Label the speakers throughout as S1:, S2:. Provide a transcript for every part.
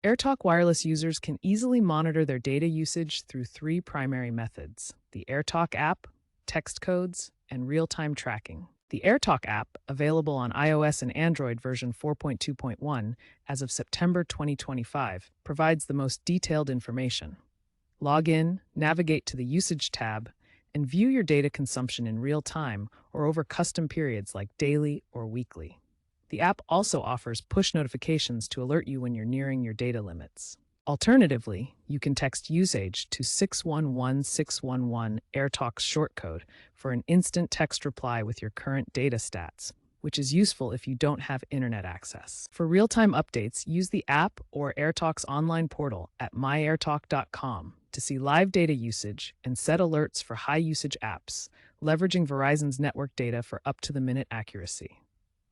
S1: AirTalk Wireless users can easily monitor their data usage through three primary methods: the AirTalk app, text codes, and real-time tracking. The AirTalk app, available on iOS and Android version 4.2.1 as of September 2025, provides the most detailed information. Log in, navigate to the Usage tab, and view your data consumption in real time or over custom periods like daily or weekly. The app also offers push notifications to alert you when you're nearing your data limits. Alternatively, you can text usage to 611611 AirTalk's shortcode for an instant text reply with your current data stats, which is useful if you don't have internet access. For real-time updates, use the app or AirTalk's online portal at myairtalk.com to see live data usage and set alerts for high-usage apps, leveraging Verizon's network data for up-to-the-minute accuracy.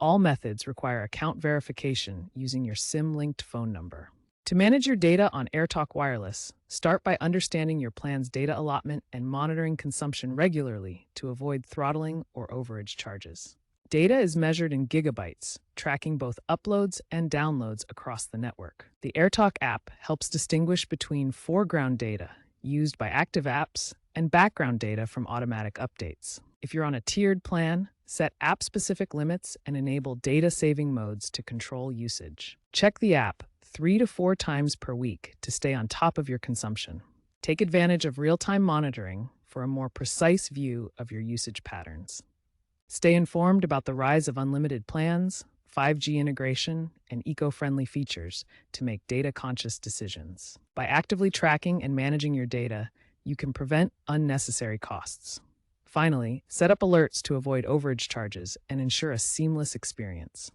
S1: All methods require account verification using your SIM-linked phone number. To manage your data on AirTalk Wireless, start by understanding your plan's data allotment and monitoring consumption regularly to avoid throttling or overage charges. Data is measured in gigabytes, tracking both uploads and downloads across the network. The AirTalk app helps distinguish between foreground data used by active apps and background data from automatic updates. If you're on a tiered plan, set app-specific limits and enable data-saving modes to control usage. Check the app 3 to 4 times per week to stay on top of your consumption. Take advantage of real-time monitoring for a more precise view of your usage patterns. Stay informed about the rise of unlimited plans, 5G integration, and eco-friendly features to make data-conscious decisions. By actively tracking and managing your data, you can prevent unnecessary costs. Finally, set up alerts to avoid overage charges and ensure a seamless experience.